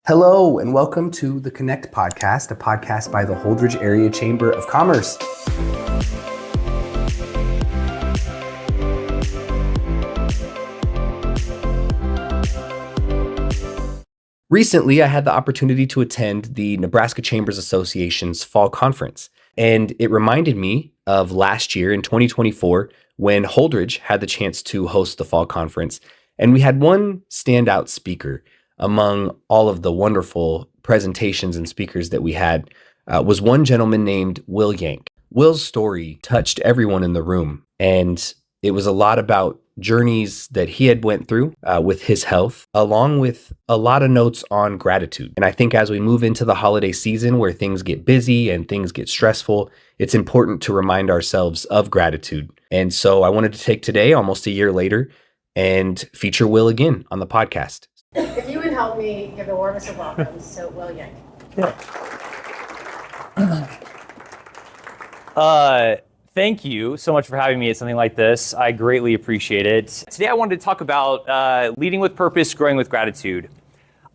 Hello, and welcome to the Connect podcast, a podcast by the Holdrege Area Chamber of Commerce. Recently, I had the opportunity to attend the Nebraska Chambers Association's Fall Conference, and it reminded me of last year in 2024 when Holdrege had the chance to host the Fall Conference, and we had one standout speaker among all of the wonderful presentations and speakers that we had was one gentleman named Will Yank. Will's story touched everyone in the room, and it was a lot about journeys that he had went through with his health, along with a lot of notes on gratitude. And I think as we move into the holiday season where things get busy and things get stressful, it's important to remind ourselves of gratitude. And so I wanted to take today, almost a year later, and feature Will again on the podcast. If you would help me give the warmest of welcomes to Will Yank. Thank you so much for having me at something like this. I greatly appreciate it. Today I wanted to talk about leading with purpose, growing with gratitude.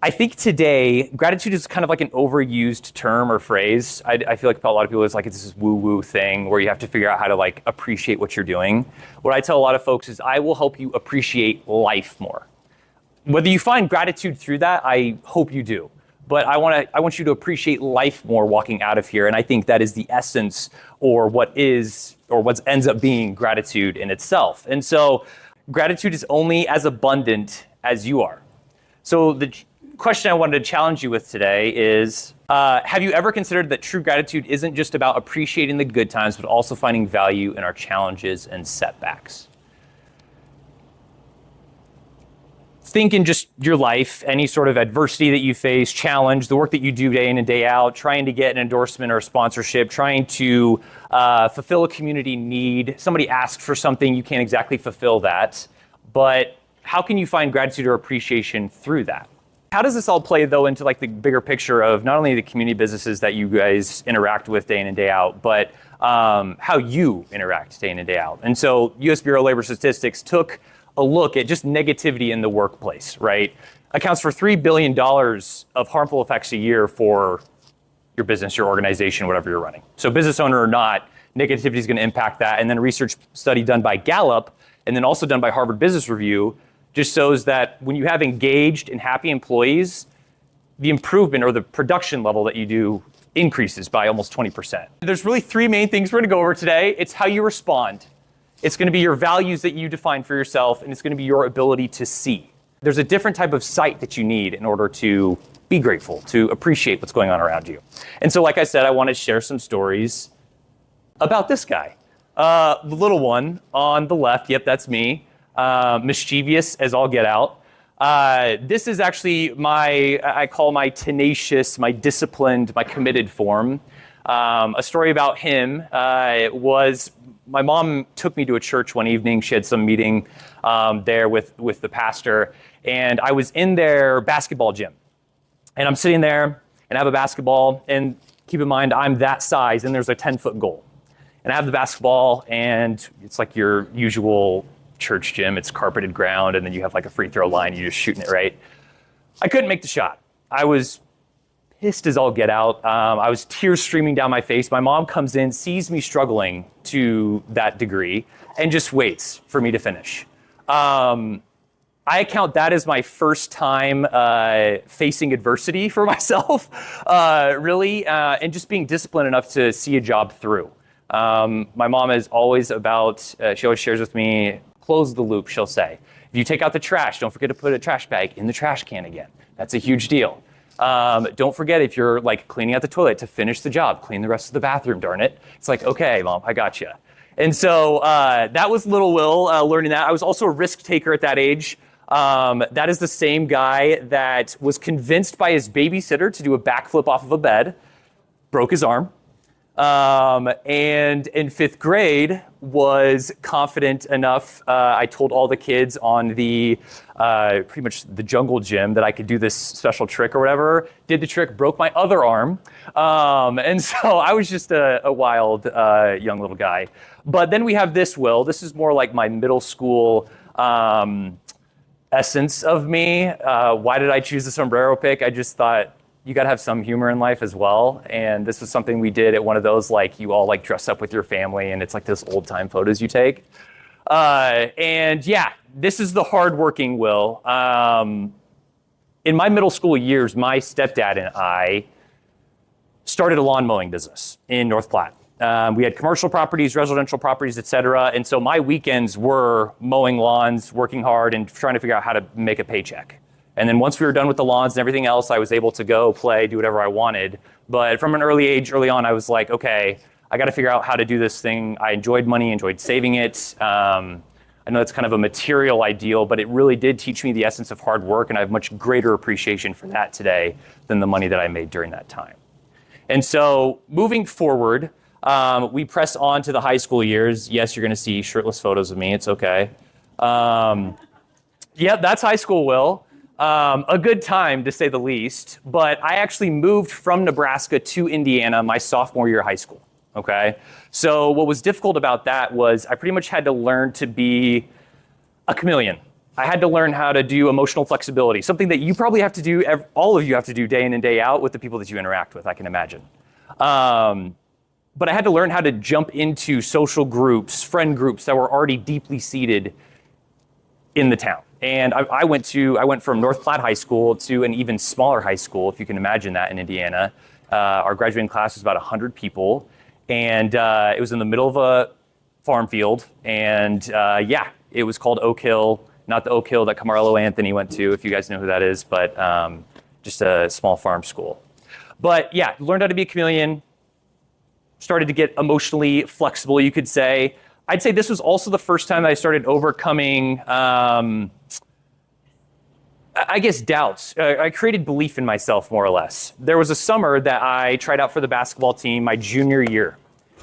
I think today, gratitude is kind of like an overused term or phrase. I feel like a lot of people, it's like it's this woo-woo thing where you have to figure out how to like appreciate what you're doing. What I tell a lot of folks is I will help you appreciate life more. Whether you find gratitude through that, I hope you do. But I want you to appreciate life more walking out of here. And I think that is the essence or what ends up being gratitude in itself. And so gratitude is only as abundant as you are. So the question I wanted to challenge you with today is, have you ever considered that true gratitude isn't just about appreciating the good times, but also finding value in our challenges and setbacks? Think in just your life, any sort of adversity that you face, challenge, the work that you do day in and day out, trying to get an endorsement or a sponsorship, trying to fulfill a community need. Somebody asks for something, you can't exactly fulfill that. But how can you find gratitude or appreciation through that? How does this all play, though, into like the bigger picture of not only the community businesses that you guys interact with day in and day out, but how you interact day in and day out? And so US Bureau of Labor Statistics took a look at just negativity in the workplace, right? Accounts for $3 billion of harmful effects a year for your business, your organization, whatever you're running. So business owner or not, negativity is going to impact that. And then a research study done by Gallup and then also done by Harvard Business Review just shows that when you have engaged and happy employees, the improvement or the production level that you do increases by almost 20%. There's really three main things we're going to go over today. It's how you respond. It's going to be your values that you define for yourself, and it's going to be your ability to see. There's a different type of sight that you need in order to be grateful, to appreciate what's going on around you. And so, like I said, I want to share some stories about this guy. The little one on the left, yep, that's me. Mischievous as all get out. This is actually I call my tenacious, my disciplined, my committed form. A story about him was my mom took me to a church one evening. She had some meeting there with the pastor, and I was in their basketball gym. And I'm sitting there, and I have a basketball, and keep in mind, I'm that size, and there's a 10-foot goal. And I have the basketball, and it's like your usual church gym. It's carpeted ground, and then you have like a free throw line, you're just shooting it right. I couldn't make the shot. I was pissed as all get out. I was tears streaming down my face. My mom comes in, sees me struggling to that degree, and just waits for me to finish. I account that as my first time facing adversity for myself, really, and just being disciplined enough to see a job through. My mom is always about, she always shares with me, close the loop, she'll say. If you take out the trash, don't forget to put a trash bag in the trash can again. That's a huge deal. Don't forget if you're like cleaning out the toilet to finish the job, clean the rest of the bathroom, darn it. It's like, okay, Mom, I got you. And so that was little Will learning that. I was also a risk taker at that age. That is the same guy that was convinced by his babysitter to do a backflip off of a bed, broke his arm. And in fifth grade was confident enough. I told all the kids on the pretty much the jungle gym that I could do this special trick or whatever. Did the trick, broke my other arm. And so I was just a wild young little guy. But then we have this Will. This is more like my middle school essence of me. Why did I choose the sombrero pick? I just thought you got to have some humor in life as well. And this was something we did at one of those, like you all like dress up with your family and it's like those old time photos you take. And yeah, this is the hardworking Will. In my middle school years, my stepdad and I started a lawn mowing business in North Platte. We had commercial properties, residential properties, et cetera. And so my weekends were mowing lawns, working hard, and trying to figure out how to make a paycheck. And then once we were done with the lawns and everything else, I was able to go play, do whatever I wanted. But from an early on, I was like, okay, I got to figure out how to do this thing. I enjoyed money, enjoyed saving it. I know that's kind of a material ideal, but it really did teach me the essence of hard work, and I have much greater appreciation for that today than the money that I made during that time. And so moving forward, we press on to the high school years. Yes, you're going to see shirtless photos of me. It's okay. Yeah, that's high school, Will. A good time, to say the least. But I actually moved from Nebraska to Indiana my sophomore year of high school. Okay. So what was difficult about that was I pretty much had to learn to be a chameleon. I had to learn how to do emotional flexibility, something that you probably have to do, all of you have to do day in and day out with the people that you interact with, I can imagine. But I had to learn how to jump into social groups, friend groups that were already deeply seated in the town. And I went from North Platte High School to an even smaller high school, if you can imagine that, in Indiana. Our graduating class was about 100 people. And it was in the middle of a farm field. And yeah, it was called Oak Hill, not the Oak Hill that Camarlo Anthony went to, if you guys know who that is, but just a small farm school. But yeah, learned how to be a chameleon, started to get emotionally flexible, you could say. I'd say this was also the first time that I started overcoming, I guess, doubts. I created belief in myself, more or less. There was a summer that I tried out for the basketball team my junior year.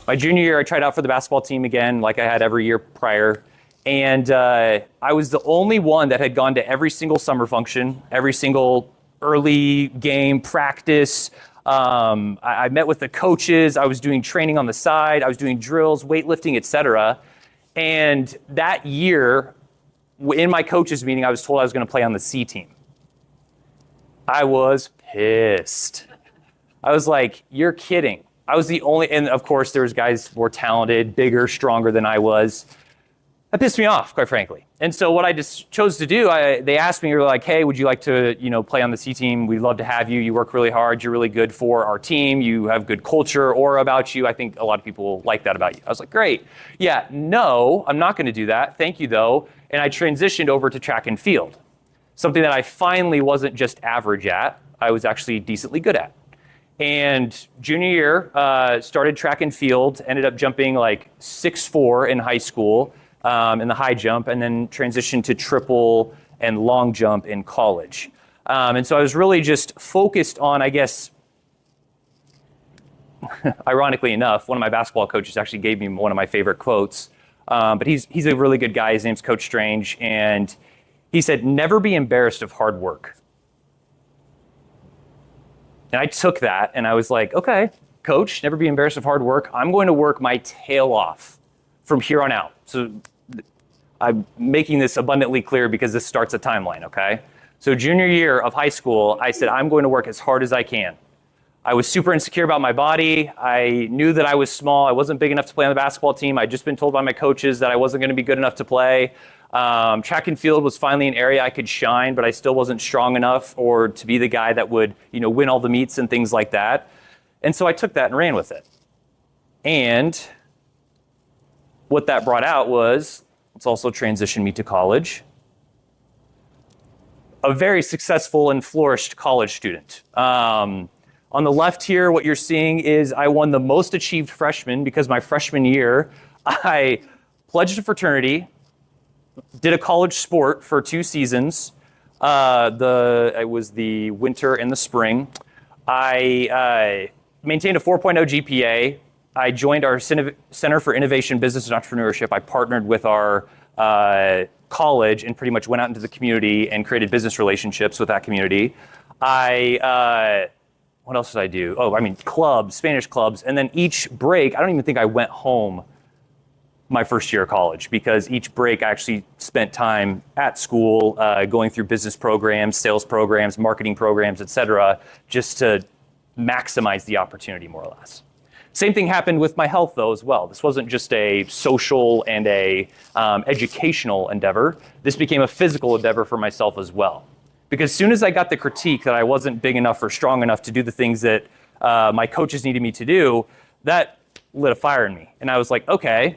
My junior year, I tried out for the basketball team again, like I had every year prior. And I was the only one that had gone to every single summer function, every single early game practice. I met with the coaches. I was doing training on the side. I was doing drills, weightlifting, etc. And that year, in my coaches meeting, I was told I was going to play on the C team. I was pissed. I was like, you're kidding. I was the only, and of course there was guys more talented, bigger, stronger than I was. That pissed me off, quite frankly. And so what I just chose to do, they asked me, they were like, hey, would you like to, play on the C team? We'd love to have you. You work really hard. You're really good for our team. You have good culture, aura about you. I think a lot of people like that about you. I was like, great. Yeah, no, I'm not going to do that. Thank you, though. And I transitioned over to track and field, something that I finally wasn't just average at. I was actually decently good at. And junior year, started track and field, ended up jumping like 6'4" in high school. In the high jump, and then transitioned to triple and long jump in college. And so I was really just focused on, I guess, ironically enough, one of my basketball coaches actually gave me one of my favorite quotes. But he's a really good guy. His name's Coach Strange. And he said, never be embarrassed of hard work. And I took that and I was like, okay, coach, never be embarrassed of hard work. I'm going to work my tail off from here on out. So I'm making this abundantly clear because this starts a timeline, okay? So junior year of high school, I said, I'm going to work as hard as I can. I was super insecure about my body. I knew that I was small. I wasn't big enough to play on the basketball team. I'd just been told by my coaches that I wasn't going to be good enough to play. Track and field was finally an area I could shine, but I still wasn't strong enough or to be the guy that would, win all the meets and things like that. And so I took that and ran with it. And what that brought out was, it's also transitioned me to college. A very successful and flourished college student. On the left here, what you're seeing is I won the most achieved freshman because my freshman year, I pledged a fraternity, did a college sport for 2 seasons. It was the winter and the spring. I maintained a 4.0 GPA. I joined our Center for Innovation, Business, and Entrepreneurship. I partnered with our college and pretty much went out into the community and created business relationships with that community. What else did I do? Clubs, Spanish clubs. And then each break, I don't even think I went home my first year of college, because each break I actually spent time at school, going through business programs, sales programs, marketing programs, et cetera, just to maximize the opportunity more or less. Same thing happened with my health though as well. This wasn't just a social and a educational endeavor. This became a physical endeavor for myself as well. Because as soon as I got the critique that I wasn't big enough or strong enough to do the things that my coaches needed me to do, that lit a fire in me. And I was like, okay,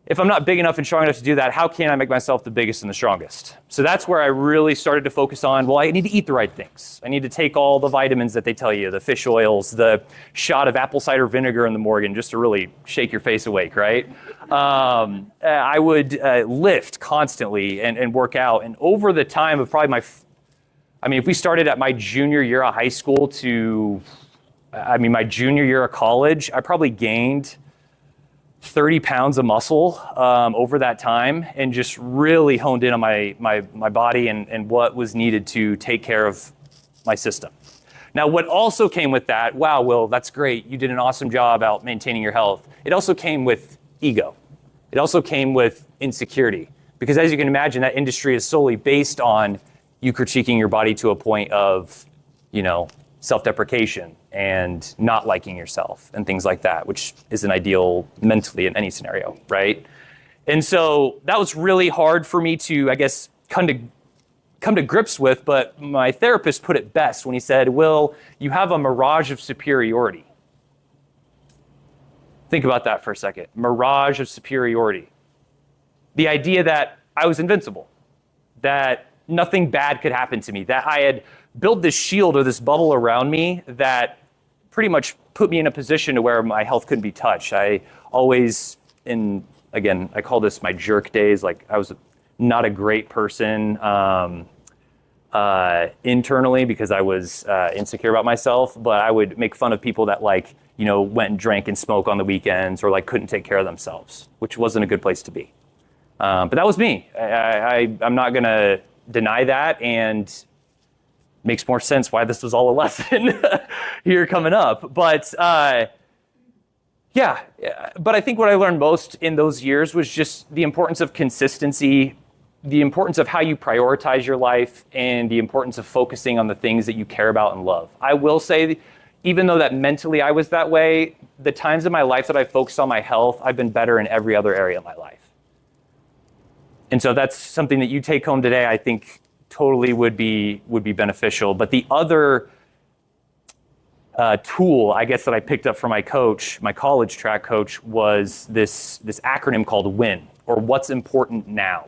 if I'm not big enough and strong enough to do that, how can I make myself the biggest and the strongest? So that's where I really started to focus on, well, I need to eat the right things. I need to take all the vitamins that they tell you, the fish oils, the shot of apple cider vinegar in the morning, just to really shake your face awake, right? I would lift constantly and work out. And over the time of probably if we started at my junior year of high school to, my junior year of college, I probably gained 30 pounds of muscle over that time, and just really honed in on my body and what was needed to take care of my system. Now, what also came with that, wow, Will, that's great. You did an awesome job out maintaining your health. It also came with ego. It also came with insecurity, because as you can imagine, that industry is solely based on you critiquing your body to a point of, self-deprecation and not liking yourself and things like that, which isn't ideal mentally in any scenario, right? And so that was really hard for me to, I guess, come to grips with, but my therapist put it best when he said, Will, you have a mirage of superiority. Think about that for a second. Mirage of superiority. The idea that I was invincible, that nothing bad could happen to me, that I had built this shield or this bubble around me that pretty much put me in a position to where my health couldn't be touched. I always, I call this my jerk days, like I was not a great person internally because I was insecure about myself, but I would make fun of people that went and drank and smoked on the weekends or couldn't take care of themselves, which wasn't a good place to be. But that was me. I'm not gonna deny that, and makes more sense why this was all a lesson here coming up. But but I think what I learned most in those years was just the importance of consistency, the importance of how you prioritize your life, and the importance of focusing on the things that you care about and love. I will say, even though that mentally I was that way, the times in my life that I focused on my health, I've been better in every other area of my life. And so that's something that you take home today, I think totally would be beneficial. But the other tool, I guess, that I picked up from my coach, my college track coach, was this acronym called WIN, or What's Important Now.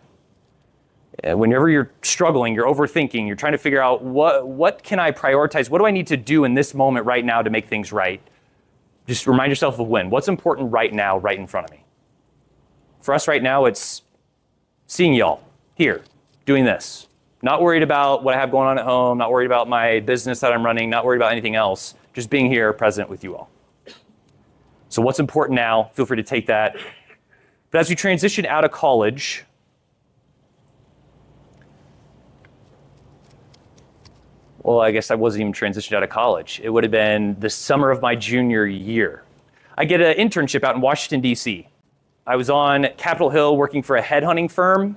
Whenever you're struggling, you're overthinking, you're trying to figure out what can I prioritize? What do I need to do in this moment right now to make things right? Just remind yourself of WIN. What's important right now, right in front of me? For us right now, it's seeing y'all here, doing this. Not worried about what I have going on at home, not worried about my business that I'm running, not worried about anything else, just being here present with you all. So what's important now? Feel free to take that. But as we transition out of college, well, I guess I wasn't even transitioned out of college. It would have been the summer of my junior year. I get an internship out in Washington, D.C. I was on Capitol Hill working for a headhunting firm.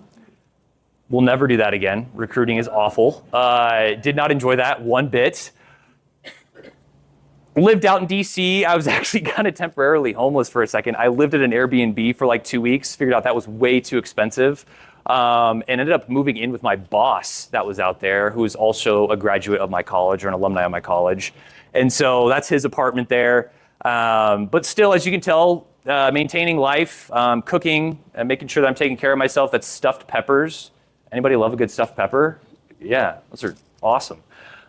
We'll never do that again. Recruiting is awful. Did not enjoy that one bit. Lived out in DC. I was actually kind of temporarily homeless for a second. I lived at an Airbnb for 2 weeks, figured out that was way too expensive, and ended up moving in with my boss that was out there, who was also a graduate of my college or an alumni of my college. And so that's his apartment there. But still, as you can tell, maintaining life, cooking, and making sure that I'm taking care of myself. That's stuffed peppers. Anybody love a good stuffed pepper? Yeah, those are awesome.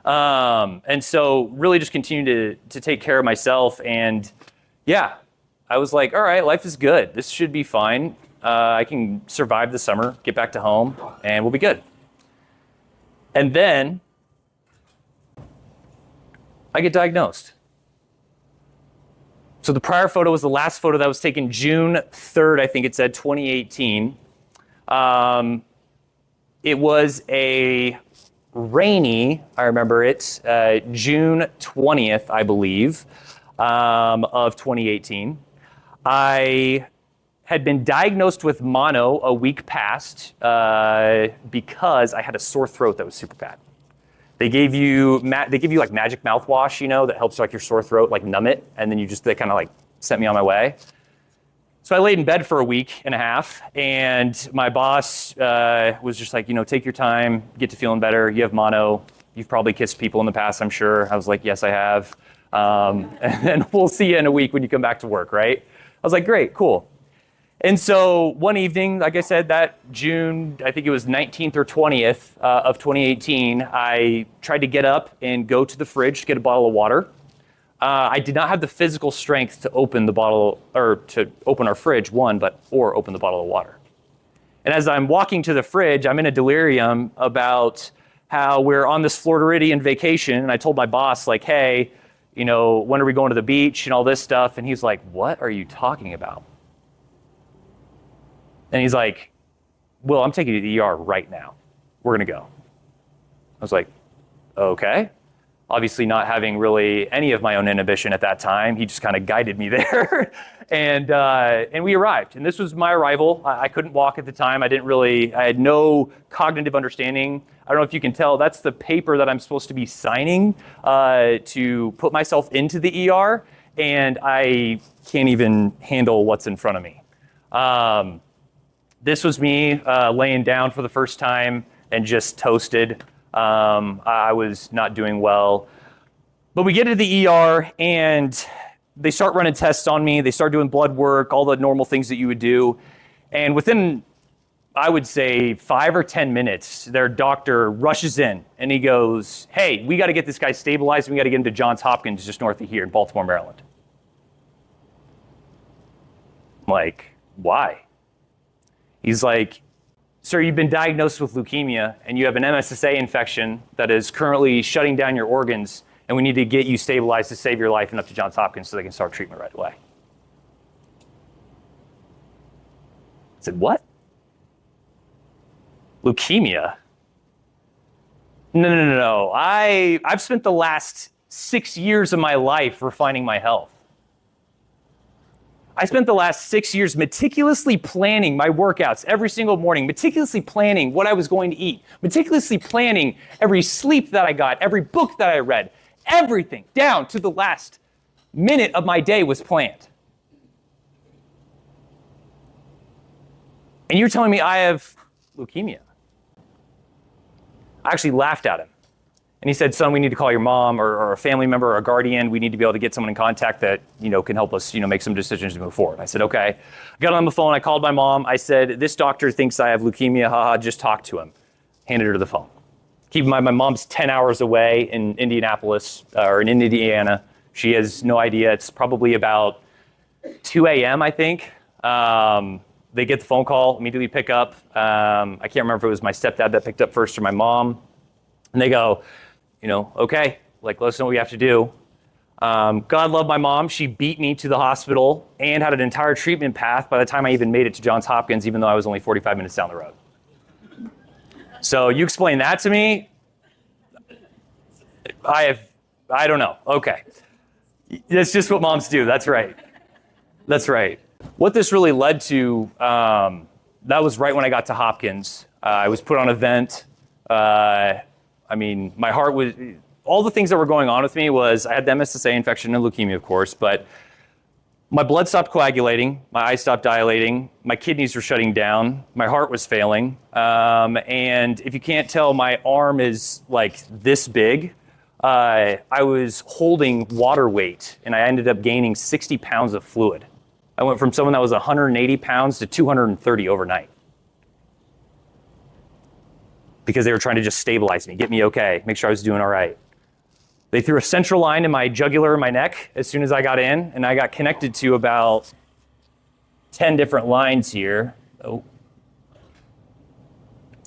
And so really just continue to take care of myself. And yeah, I was like, all right, life is good. This should be fine. I can survive the summer, get back to home, and we'll be good. And then I get diagnosed. So the prior photo was the last photo that was taken June 3rd, I think it said, 2018. It was a rainy, I remember it, June 20th, I believe, of 2018. I had been diagnosed with mono a week past because I had a sore throat that was super bad. They give you like magic mouthwash, that helps like your sore throat, like numb it, and then they kind of like sent me on my way. So I laid in bed for a week and a half, and my boss was just like, take your time, get to feeling better. You have mono. You've probably kissed people in the past, I'm sure. I was like, yes, I have. And then we'll see you in a week when you come back to work, right? I was like, great, cool. And so one evening, like I said, that June, I think it was 19th or 20th of 2018, I tried to get up and go to the fridge to get a bottle of water. I did not have the physical strength to open the bottle, or to open our fridge, or open the bottle of water. And as I'm walking to the fridge, I'm in a delirium about how we're on this Floridian vacation. And I told my boss, like, hey, when are we going to the beach and all this stuff? And he's like, what are you talking about? And he's like, Will, I'm taking you to the ER right now. We're going to go. I was like, okay. Obviously not having really any of my own inhibition at that time. He just kind of guided me there. And we arrived. And this was my arrival. I couldn't walk at the time. I had no cognitive understanding. I don't know if you can tell, that's the paper that I'm supposed to be signing to put myself into the ER. And I can't even handle what's in front of me. This was me laying down for the first time and just toasted. I was not doing well. But we get to the ER and they start running tests on me. They start doing blood work, all the normal things that you would do. And within, I would say, 5 or 10 minutes, their doctor rushes in and he goes, hey, we got to get this guy stabilized. And we got to get him to Johns Hopkins just north of here in Baltimore, Maryland. I'm like, why? He's like, sir, you've been diagnosed with leukemia and you have an MSSA infection that is currently shutting down your organs, and we need to get you stabilized to save your life and up to Johns Hopkins so they can start treatment right away. I said, what? Leukemia? No. I've spent the last 6 years of my life refining my health. I spent the last 6 years meticulously planning my workouts every single morning, meticulously planning what I was going to eat, meticulously planning every sleep that I got, every book that I read, everything down to the last minute of my day was planned. And you're telling me I have leukemia? I actually laughed at him. And he said, son, we need to call your mom or a family member or a guardian. We need to be able to get someone in contact that, can help us, make some decisions to move forward. I said, okay. I got on the phone. I called my mom. I said, this doctor thinks I have leukemia. Haha, just talk to him. Handed her the phone. Keep in mind, my mom's 10 hours away in Indianapolis or in Indiana. She has no idea. It's probably about 2 a.m., I think. They get the phone call, immediately pick up. I can't remember if it was my stepdad that picked up first or my mom. And they go, okay, let us know what we have to do. God love my mom. She beat me to the hospital and had an entire treatment path by the time I even made it to Johns Hopkins, even though I was only 45 minutes down the road. So you explain that to me. I don't know. Okay. That's just what moms do. That's right. What this really led to, that was right when I got to Hopkins. I was put on a vent. My heart was, all the things that were going on with me was, I had the MSSA infection and leukemia, of course, but my blood stopped coagulating, my eyes stopped dilating, my kidneys were shutting down, my heart was failing, and if you can't tell, my arm is like this big. I was holding water weight, and I ended up gaining 60 pounds of fluid. I went from someone that was 180 pounds to 230 overnight. Because they were trying to just stabilize me, get me okay, make sure I was doing all right. They threw a central line in my jugular and my neck as soon as I got in, and I got connected to about 10 different lines here. I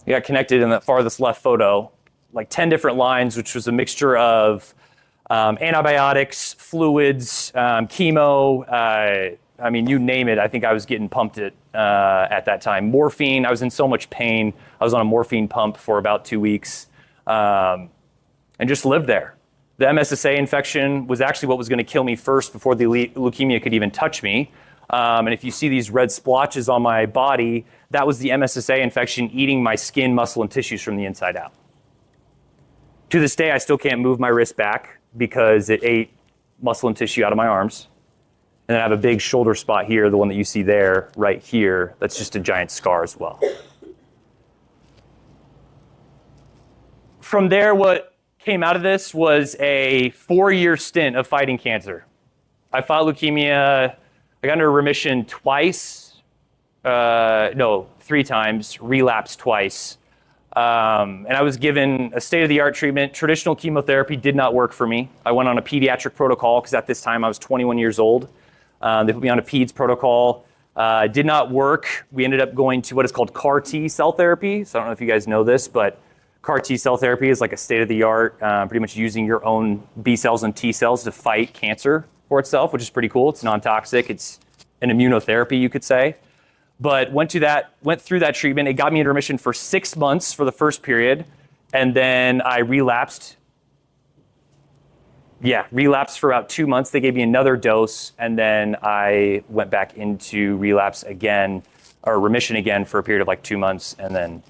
got connected in that farthest left photo, like 10 different lines, which was a mixture of antibiotics, fluids, chemo, you name it. I think I was getting pumped at that time. Morphine, I was in so much pain. I was on a morphine pump for about 2 weeks and just lived there. The MSSA infection was actually what was going to kill me first before the leukemia could even touch me. And if you see these red splotches on my body, that was the MSSA infection eating my skin, muscle, and tissues from the inside out. To this day, I still can't move my wrist back because it ate muscle and tissue out of my arms. And then I have a big shoulder spot here, the one that you see there, right here. That's just a giant scar as well. From there, what came out of this was a 4-year stint of fighting cancer. I fought leukemia. I got into remission twice. 3 times, relapsed twice. And I was given a state-of-the-art treatment. Traditional chemotherapy did not work for me. I went on a pediatric protocol because at this time I was 21 years old. They put me on a peds protocol. Did not work. We ended up going to what is called CAR T cell therapy. So I don't know if you guys know this, but CAR T cell therapy is like a state-of-the-art, pretty much using your own B cells and T cells to fight cancer for itself, which is pretty cool. It's non-toxic. It's an immunotherapy, you could say. But went through that treatment. It got me into remission for 6 months for the first period. And then I relapsed. Relapsed for about 2 months. They gave me another dose. And then I went back into relapse again, or remission again for a period of like 2 months. And then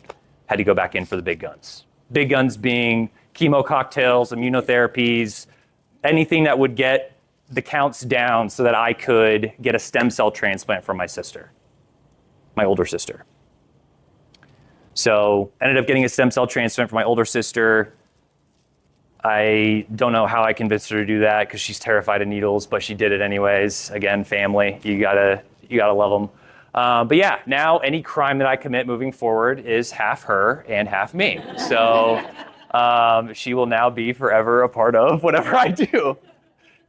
had to go back in for the big guns. Big guns being chemo cocktails, immunotherapies, anything that would get the counts down so that I could get a stem cell transplant from my sister. My older sister. So ended up getting a stem cell transplant from my older sister. I don't know how I convinced her to do that because she's terrified of needles, but she did it anyways. Again, family, you gotta love them. But yeah, now any crime that I commit moving forward is half her and half me. So she will now be forever a part of whatever I do.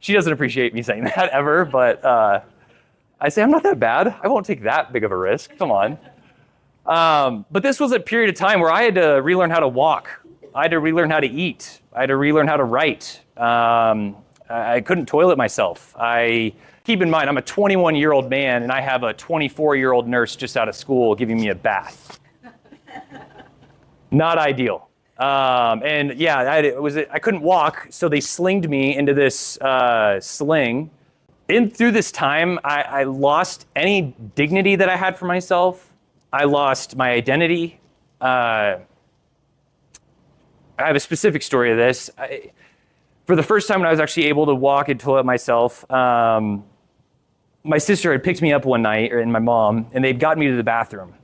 She doesn't appreciate me saying that ever, but I say, I'm not that bad. I won't take that big of a risk. Come on. But this was a period of time where I had to relearn how to walk. I had to relearn how to eat. I had to relearn how to write. I couldn't toilet myself. Keep in mind, I'm a 21-year-old man, and I have a 24-year-old nurse just out of school giving me a bath. Not ideal. And yeah, I couldn't walk, so they slinged me into this sling. Through this time, I lost any dignity that I had for myself. I lost my identity. I have a specific story of this. For the first time when I was actually able to walk and toilet myself, my sister had picked me up one night, and my mom, and they'd gotten me to the bathroom.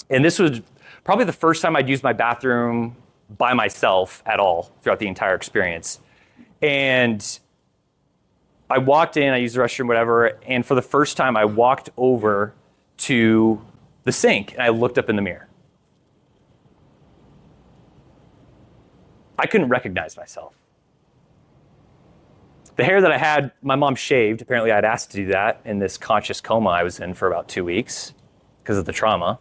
And this was probably the first time I'd used my bathroom by myself at all throughout the entire experience. And I walked in, I used the restroom, whatever, and for the first time I walked over to the sink and I looked up in the mirror. I couldn't recognize myself. The hair that I had, my mom shaved. Apparently I'd asked to do that in this conscious coma I was in for about 2 weeks because of the trauma.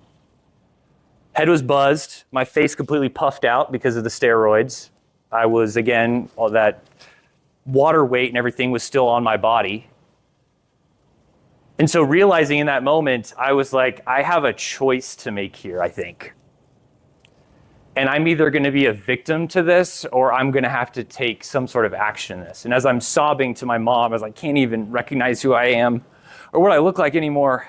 Head was buzzed, my face completely puffed out because of the steroids. I was, again, all that water weight and everything was still on my body. And so realizing in that moment, I was like, I have a choice to make here, I think. And I'm either going to be a victim to this or I'm going to have to take some sort of action in this. And as I'm sobbing to my mom, as I can't even recognize who I am or what I look like anymore,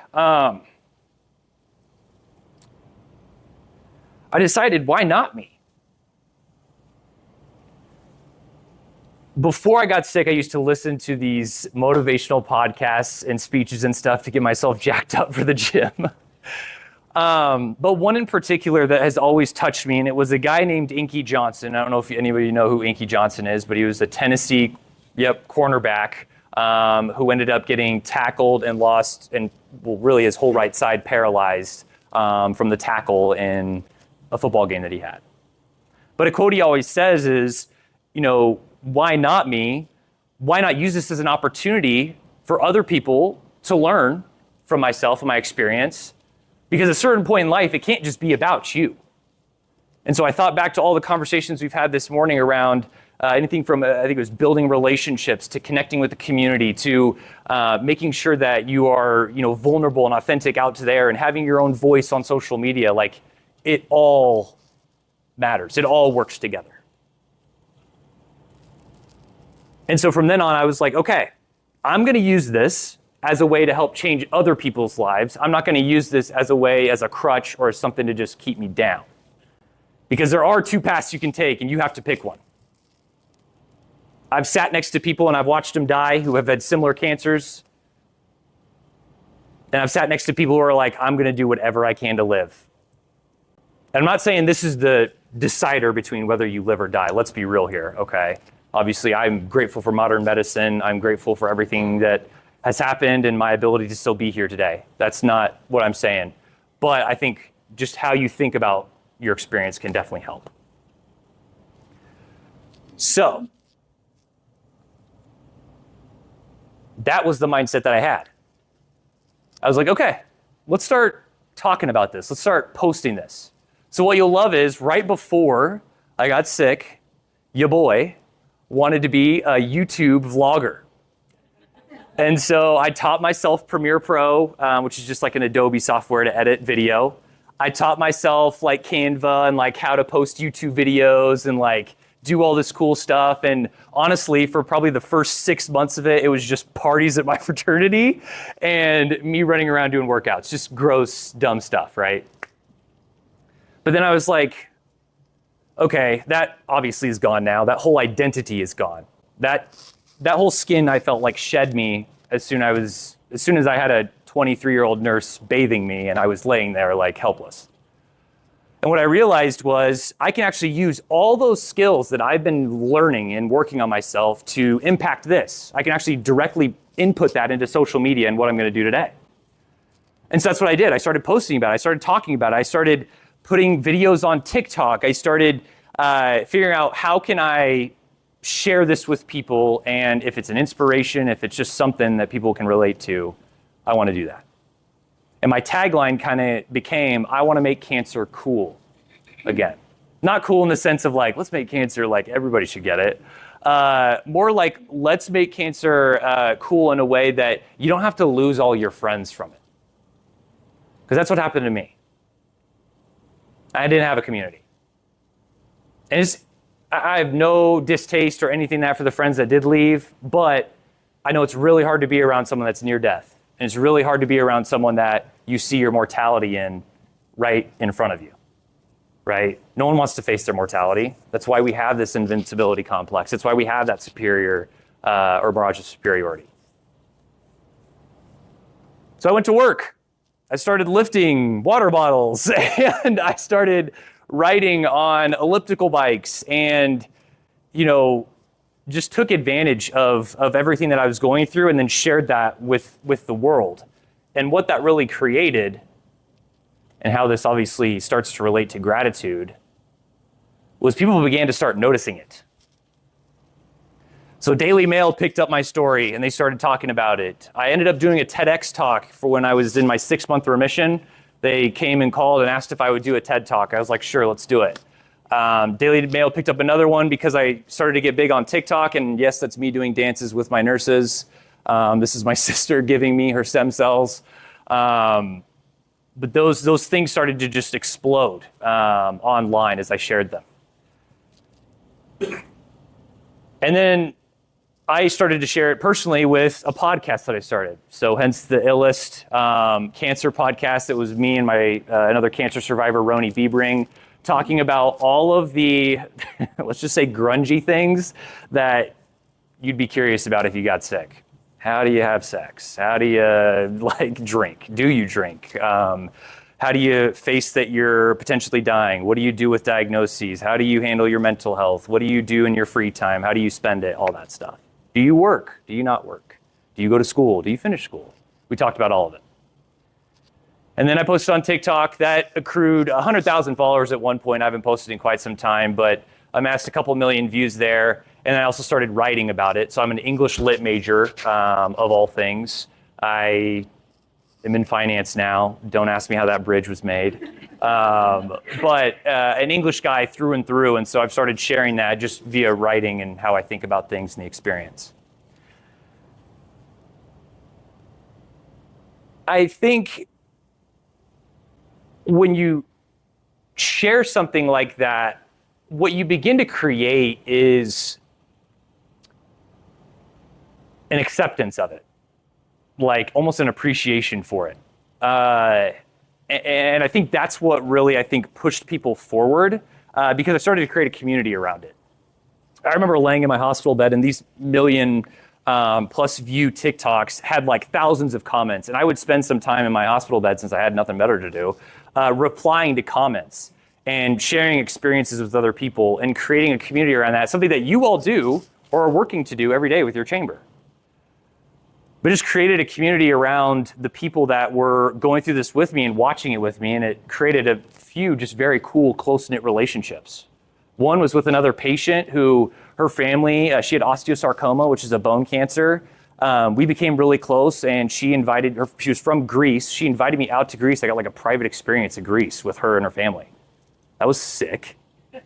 I decided, why not me? Before I got sick, I used to listen to these motivational podcasts and speeches and stuff to get myself jacked up for the gym. But one in particular that has always touched me, and it was a guy named Inky Johnson. I don't know if anybody know who Inky Johnson is, but he was a Tennessee, cornerback, who ended up getting tackled and lost, and really his whole right side paralyzed from the tackle in a football game that he had. But a quote he always says is, why not me? Why not use this as an opportunity for other people to learn from myself and my experience? Because at a certain point in life, it can't just be about you. And so I thought back to all the conversations we've had this morning around anything from, I think it was building relationships to connecting with the community to making sure that you are, vulnerable and authentic out there and having your own voice on social media. Like, it all matters. It all works together. And so from then on, I was like, okay, I'm going to use this as a way to help change other people's lives. I'm not going to use this as a way, as a crutch, or as something to just keep me down. Because there are two paths you can take, and you have to pick one. I've sat next to people and I've watched them die who have had similar cancers. And I've sat next to people who are like, I'm going to do whatever I can to live. And I'm not saying this is the decider between whether you live or die. Let's be real here, okay? Obviously, I'm grateful for modern medicine. I'm grateful for everything that has happened and my ability to still be here today. That's not what I'm saying. But I think just how you think about your experience can definitely help. So, that was the mindset that I had. I was like, okay, let's start talking about this. Let's start posting this. So what you'll love is right before I got sick, your boy wanted to be a YouTube vlogger. And so I taught myself Premiere Pro, which is just like an Adobe software to edit video. I taught myself like Canva and like how to post YouTube videos and like do all this cool stuff. And honestly, for probably the first 6 months of it, it was just parties at my fraternity and me running around doing workouts, just gross, dumb stuff, right? But then I was like, okay, that obviously is gone now. That whole identity is gone. That whole skin I felt like shed me as soon as I had a 23-year-old nurse bathing me and I was laying there like helpless. And what I realized was I can actually use all those skills that I've been learning and working on myself to impact this. I can actually directly input that into social media and what I'm going to do today. And so that's what I did. I started posting about it. I started talking about it. I started putting videos on TikTok. I started figuring out how can I share this with people, and if it's an inspiration, if it's just something that people can relate to, I want to do that. And my tagline kind of became, I want to make cancer cool again. Not cool in the sense of like, let's make cancer like everybody should get it. More like, let's make cancer cool in a way that you don't have to lose all your friends from it. Because that's what happened to me. I didn't have a community. And I have no distaste or anything that for the friends that did leave, but I know it's really hard to be around someone that's near death. And it's really hard to be around someone that you see your mortality in right in front of you, right? No one wants to face their mortality. That's why we have this invincibility complex. That's why we have that superior or barrage of superiority. So I went to work. I started lifting water bottles and I started riding on elliptical bikes and, just took advantage of everything that I was going through and then shared that with the world. And what that really created, and how this obviously starts to relate to gratitude, was people began to start noticing it. So Daily Mail picked up my story and they started talking about it. I ended up doing a TEDx talk for when I was in my 6-month remission. They came and called and asked if I would do a TED talk. I was like, sure, let's do it. Daily Mail picked up another one because I started to get big on TikTok. And yes, that's me doing dances with my nurses. This is my sister giving me her stem cells. But those things started to just explode online as I shared them. And then I started to share it personally with a podcast that I started. So hence the Illest cancer podcast. It was me and my another cancer survivor, Roni Biebring, talking about all of the, let's just say grungy things that you'd be curious about if you got sick. How do you have sex? How do you drink? Do you drink? How do you face that you're potentially dying? What do you do with diagnoses? How do you handle your mental health? What do you do in your free time? How do you spend it? All that stuff. Do you work? Do you not work? Do you go to school? Do you finish school? We talked about all of it. And then I posted on TikTok. That accrued 100,000 followers at one point. I haven't posted in quite some time, but amassed a couple million views there. And I also started writing about it. So I'm an English lit major, of all things. I am in finance now. Don't ask me how that bridge was made. But an English guy through and through. And so I've started sharing that just via writing and how I think about things and the experience. I think when you share something like that, what you begin to create is an acceptance of it. like almost an appreciation for it. And I think that's what really, I think, pushed people forward because I started to create a community around it. I remember laying in my hospital bed and these million plus view TikToks had like thousands of comments. And I would spend some time in my hospital bed, since I had nothing better to do, replying to comments and sharing experiences with other people and creating a community around that, something that you all do or are working to do every day with your chamber. But just created a community around the people that were going through this with me and watching it with me, and it created a few just very cool, close-knit relationships. One was with another patient who, her family, she had osteosarcoma, which is a bone cancer. We became really close, and she was from Greece. She invited me out to Greece. I got like a private experience in Greece with her and her family. That was sick. You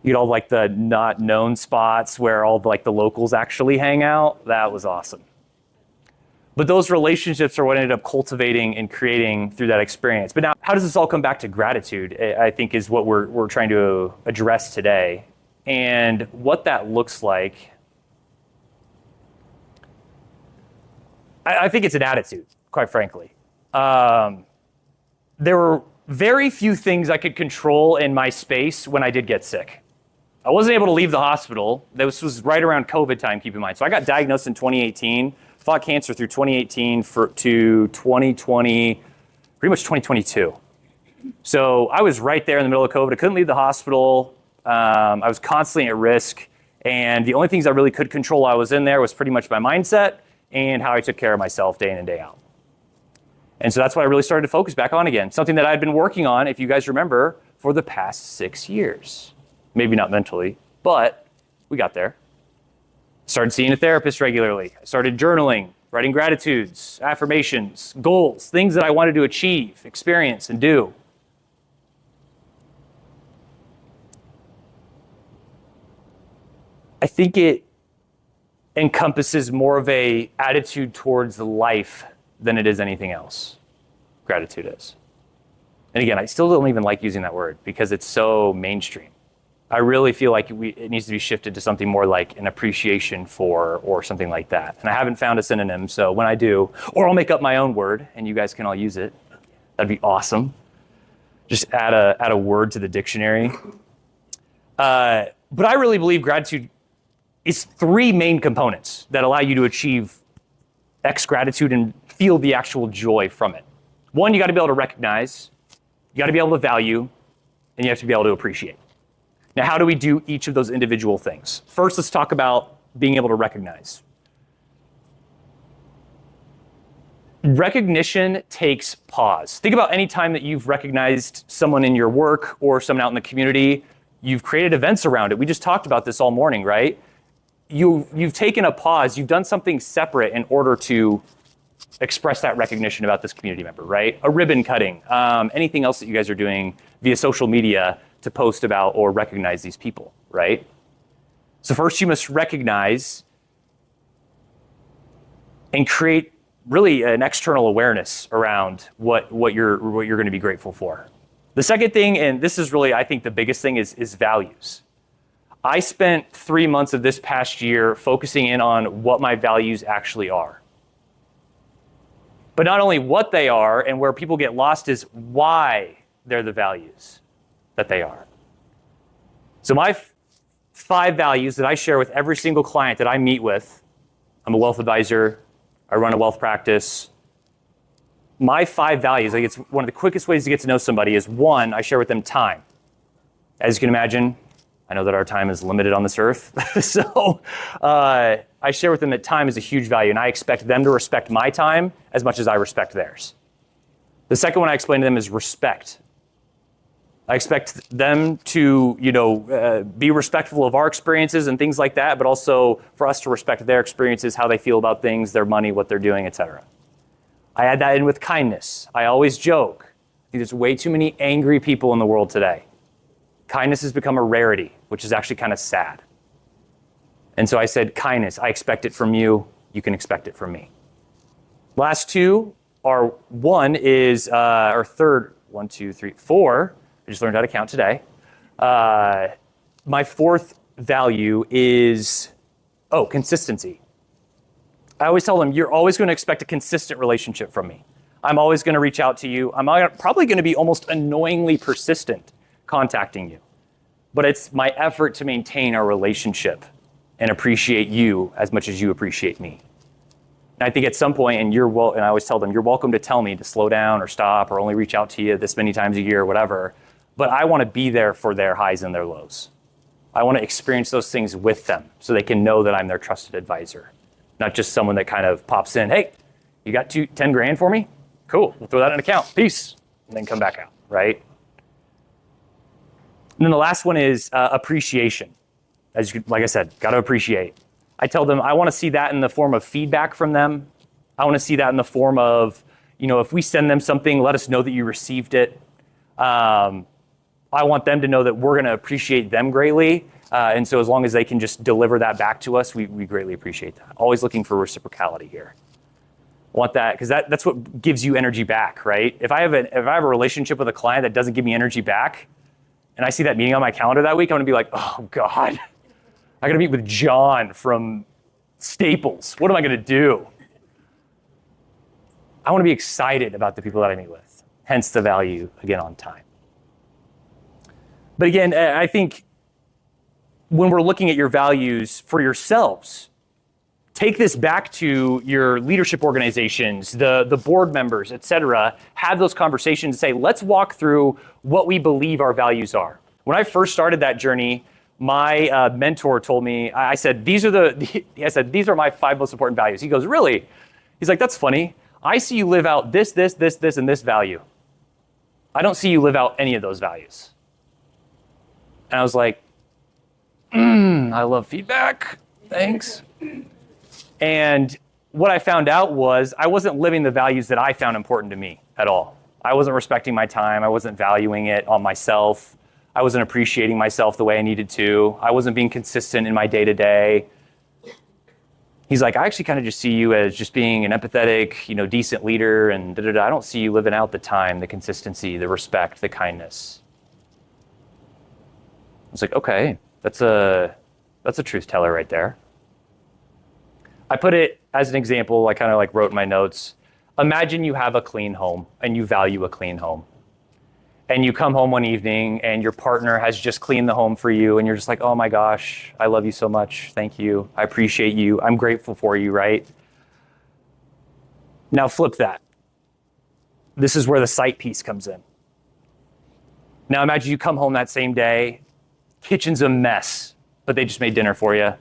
get all like the not known spots where all the locals actually hang out. That was awesome. But those relationships are what ended up cultivating and creating through that experience. But now, how does this all come back to gratitude, I think, is what we're trying to address today. And what that looks like, I think it's an attitude, quite frankly. There were very few things I could control in my space when I did get sick. I wasn't able to leave the hospital. This was right around COVID time, keep in mind. So I got diagnosed in 2018. Fought cancer through 2018 to 2020, pretty much 2022. So I was right there in the middle of COVID. I couldn't leave the hospital. I was constantly at risk. And the only things I really could control while I was in there was pretty much my mindset and how I took care of myself day in and day out. And so that's what I really started to focus back on again. Something that I'd been working on, if you guys remember, for the past 6 years. Maybe not mentally, but we got there. Started seeing a therapist regularly. I started journaling, writing gratitudes, affirmations, goals, things that I wanted to achieve, experience, and do. I think it encompasses more of a attitude towards life than it is anything else. Gratitude is. And again, I still don't even like using that word because it's so mainstream. I really feel like it needs to be shifted to something more like an appreciation for or something like that. And I haven't found a synonym, so when I do, or I'll make up my own word and you guys can all use it. That'd be awesome. Just add a word to the dictionary. But I really believe gratitude is 3 main components that allow you to achieve X gratitude and feel the actual joy from it. One, you got to be able to recognize, you got to be able to value, and you have to be able to appreciate. Now, how do we do each of those individual things? First, let's talk about being able to recognize. Recognition takes pause. Think about any time that you've recognized someone in your work or someone out in the community. You've created events around it. We just talked about this all morning, right? You've taken a pause. You've done something separate in order to express that recognition about this community member, right? A ribbon cutting, anything else that you guys are doing via social media to post about or recognize these people, right? So first you must recognize and create really an external awareness around what you're going to be grateful for. The second thing, and this is really, I think, the biggest thing is values. I spent 3 months of this past year focusing in on what my values actually are. But not only what they are, and where people get lost is why they're the values that they are. So my 5 values that I share with every single client that I meet with, I'm a wealth advisor, I run a wealth practice. My 5 values, like it's one of the quickest ways to get to know somebody is 1, I share with them time. As you can imagine, I know that our time is limited on this earth. So I share with them that time is a huge value and I expect them to respect my time as much as I respect theirs. The second one I explain to them is respect. I expect them to, be respectful of our experiences and things like that, but also for us to respect their experiences, how they feel about things, their money, what they're doing, etc. I add that in with kindness. I always joke. I think there's way too many angry people in the world today. Kindness has become a rarity, which is actually kind of sad. And so I said, kindness, I expect it from you. You can expect it from me. Last 2 are, 1 is, or third, 1, 2, 3, 4. I just learned how to count today. My 4th value is, consistency. I always tell them, you're always going to expect a consistent relationship from me. I'm always going to reach out to you. I'm probably going to be almost annoyingly persistent contacting you. But it's my effort to maintain our relationship and appreciate you as much as you appreciate me. And I think at some point, and I always tell them, you're welcome to tell me to slow down or stop or only reach out to you this many times a year or whatever. But I want to be there for their highs and their lows. I want to experience those things with them so they can know that I'm their trusted advisor, not just someone that kind of pops in, hey, you got 10 grand for me? Cool, we'll throw that in an account, peace, and then come back out, right? And then the last one is appreciation. Like I said, got to appreciate. I tell them I want to see that in the form of feedback from them. I want to see that in the form of, if we send them something, let us know that you received it. I want them to know that we're going to appreciate them greatly. And so as long as they can just deliver that back to us, we greatly appreciate that. Always looking for reciprocality here. I want that because that's what gives you energy back, right? If I have a relationship with a client that doesn't give me energy back, and I see that meeting on my calendar that week, I'm going to be like, oh God, I got to meet with John from Staples. What am I going to do? I want to be excited about the people that I meet with. Hence the value, again, on time. But again, I think when we're looking at your values for yourselves, take this back to your leadership organizations, the board members, et cetera. Have those conversations and say, let's walk through what we believe our values are. When I first started that journey, my mentor told me, I said, these are my 5 most important values. He goes, really? He's like, that's funny. I see you live out this, and this value. I don't see you live out any of those values. And I was like, I love feedback. Thanks. And what I found out was I wasn't living the values that I found important to me at all. I wasn't respecting my time. I wasn't valuing it on myself. I wasn't appreciating myself the way I needed to. I wasn't being consistent in my day-to-day. He's like, I actually kind of just see you as just being an empathetic, decent leader, and I don't see you living out the time, the consistency, the respect, the kindness. I was like, okay, that's a truth teller right there. I put it as an example. I kind of wrote in my notes. Imagine you have a clean home and you value a clean home. And you come home one evening and your partner has just cleaned the home for you and you're just like, oh my gosh, I love you so much. Thank you. I appreciate you. I'm grateful for you, right? Now flip that. This is where the sight piece comes in. Now imagine you come home that same day, kitchen's a mess, but they just made dinner for you.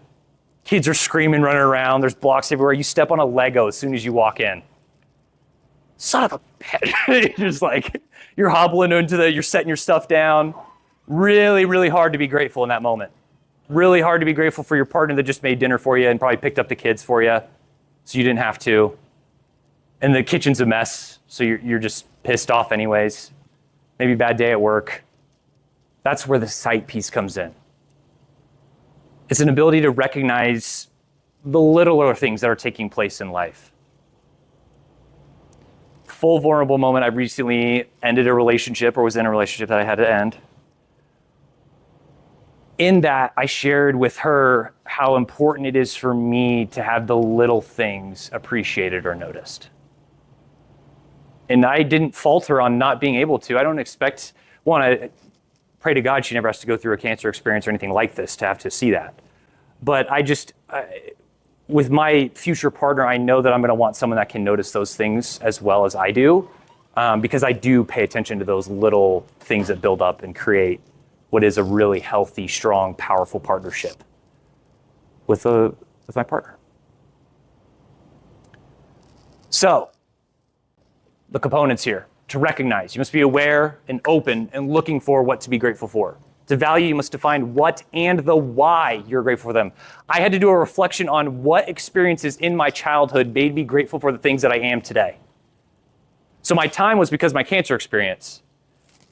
Kids are screaming, running around. There's blocks everywhere. You step on a Lego as soon as you walk in. Son of a bitch. You're hobbling you're setting your stuff down. Really, really hard to be grateful in that moment. Really hard to be grateful for your partner that just made dinner for you and probably picked up the kids for you so you didn't have to. And the kitchen's a mess, so you're just pissed off anyways. Maybe a bad day at work. That's where the sight piece comes in. It's an ability to recognize the littler things that are taking place in life. Full vulnerable moment. I recently ended a relationship or was in a relationship that I had to end. In that, I shared with her how important it is for me to have the little things appreciated or noticed. And I didn't falter on not being able to. I don't expect, I pray to God she never has to go through a cancer experience or anything like this to have to see that. But with my future partner, I know that I'm going to want someone that can notice those things as well as I do, because I do pay attention to those little things that build up and create what is a really healthy, strong, powerful partnership with my partner. So, the components here. To recognize, you must be aware and open and looking for what to be grateful for. To value, you must define what and the why you're grateful for them. I had to do a reflection on what experiences in my childhood made me grateful for the things that I am today. So my time was because of my cancer experience.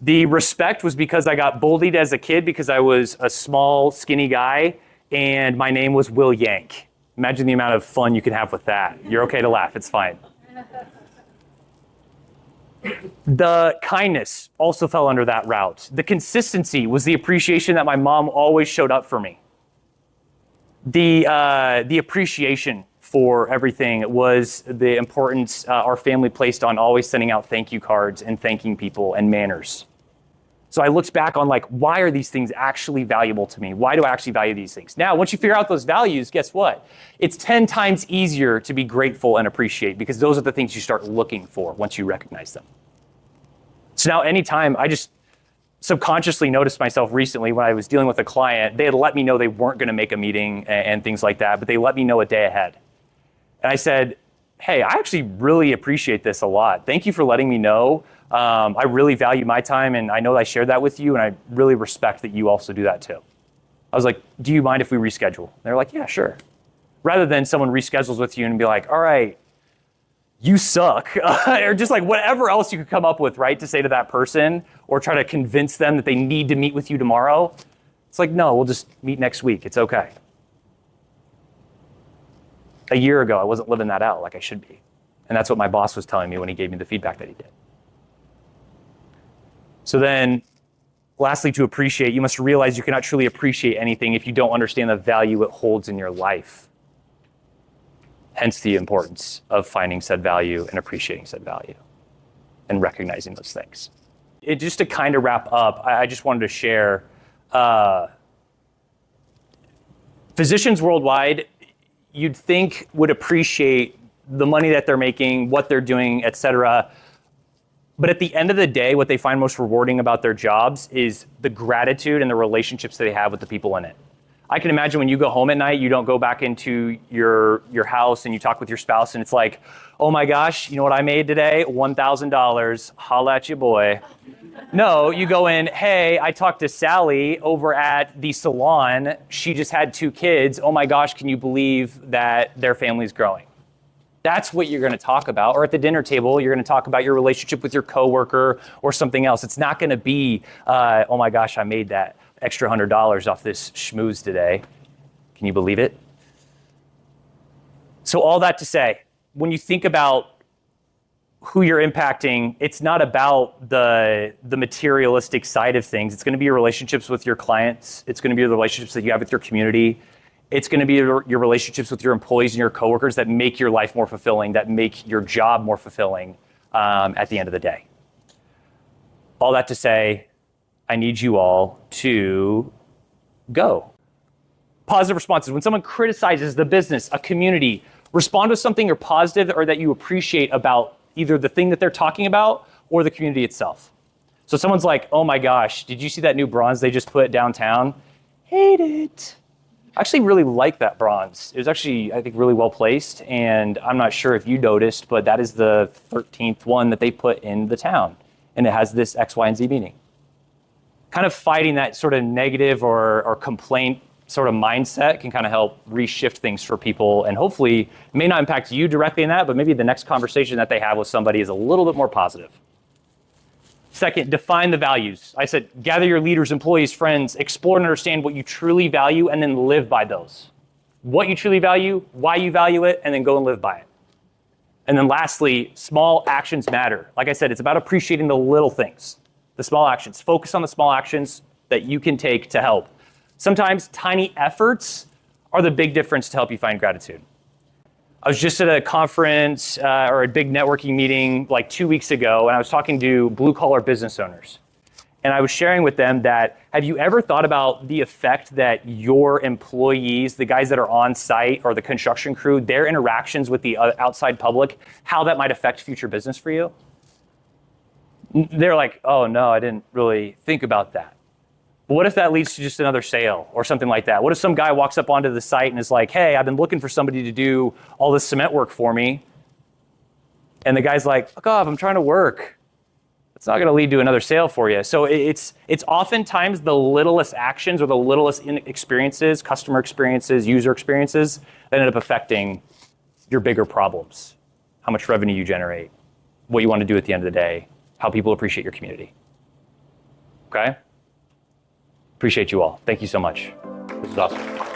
The respect was because I got bullied as a kid because I was a small, skinny guy, and my name was Will Yank. Imagine the amount of fun you can have with that. You're okay to laugh, it's fine. The kindness also fell under that route. The consistency was the appreciation that my mom always showed up for me. The appreciation for everything was the importance our family placed on always sending out thank you cards and thanking people and manners. So I looked back on like, why are these things actually valuable to me? Why do I actually value these things? Now, once you figure out those values, guess what? It's 10 times easier to be grateful and appreciate, because those are the things you start looking for once you recognize them. So now anytime, I just subconsciously noticed myself recently when I was dealing with a client, they had let me know they weren't going to make a meeting and things like that, but they let me know a day ahead. And I said, hey, I actually really appreciate this a lot. Thank you for letting me know. I really value my time, and I know I shared that with you, and I really respect that you also do that too. I was like, do you mind if we reschedule? They're like, yeah, sure. Rather than someone reschedules with you and be like, all right, you suck, or just like whatever else you could come up with, right, to say to that person, or try to convince them that they need to meet with you tomorrow. It's like, no, we'll just meet next week. It's okay. A year ago, I wasn't living that out like I should be. And that's what my boss was telling me when he gave me the feedback that he did. So then, lastly, to appreciate, you must realize you cannot truly appreciate anything if you don't understand the value it holds in your life. Hence the importance of finding said value and appreciating said value and recognizing those things. Just to kind of wrap up, I just wanted to share, physicians worldwide, you'd think would appreciate the money that they're making, what they're doing, et cetera. But at the end of the day, what they find most rewarding about their jobs is the gratitude and the relationships that they have with the people in it. I can imagine when you go home at night, you don't go back into your house and you talk with your spouse and it's like, oh my gosh, you know what I made today? $1,000, holla at you boy. No, you go in, hey, I talked to Sally over at the salon. She just had 2 kids. Oh my gosh, can you believe that their family's growing? That's what you're going to talk about. Or at the dinner table, you're going to talk about your relationship with your coworker or something else. It's not going to be, oh my gosh, I made that extra $100 off this schmooze today. Can you believe it? So all that to say, when you think about who you're impacting, it's not about the materialistic side of things. It's going to be your relationships with your clients. It's going to be the relationships that you have with your community. It's going to be your relationships with your employees and your coworkers that make your life more fulfilling, that make your job more fulfilling at the end of the day. All that to say, I need you all to go. Positive responses. When someone criticizes the business, a community, respond with something you're positive or that you appreciate about either the thing that they're talking about or the community itself. So someone's like, oh my gosh, did you see that new bronze they just put downtown? Hate it. I actually really like that bronze. It was actually, I think, really well placed. And I'm not sure if you noticed, but that is the 13th one that they put in the town. And it has this X, Y, and Z meaning. Kind of fighting that sort of negative or complaint sort of mindset can kind of help reshift things for people. And hopefully, it may not impact you directly in that, but maybe the next conversation that they have with somebody is a little bit more positive. Second, define the values. I said, gather your leaders, employees, friends, explore and understand what you truly value, and then live by those. What you truly value, why you value it, and then go and live by it. And then lastly, small actions matter. Like I said, it's about appreciating the little things, the small actions. Focus on the small actions that you can take to help. Sometimes tiny efforts are the big difference to help you find gratitude. I was just at a conference or a big networking meeting like 2 weeks ago, and I was talking to blue-collar business owners. And I was sharing with them that, have you ever thought about the effect that your employees, the guys that are on site or the construction crew, their interactions with the outside public, how that might affect future business for you? They're like, oh no, I didn't really think about that. But what if that leads to just another sale or something like that? What if some guy walks up onto the site and is like, hey, I've been looking for somebody to do all this cement work for me. And the guy's like, fuck off, I'm trying to work. It's not gonna lead to another sale for you. So it's oftentimes the littlest actions or the littlest experiences, customer experiences, user experiences that end up affecting your bigger problems. How much revenue you generate, what you wanna do at the end of the day, how people appreciate your community. Okay? Appreciate you all. Thank you so much. This is awesome.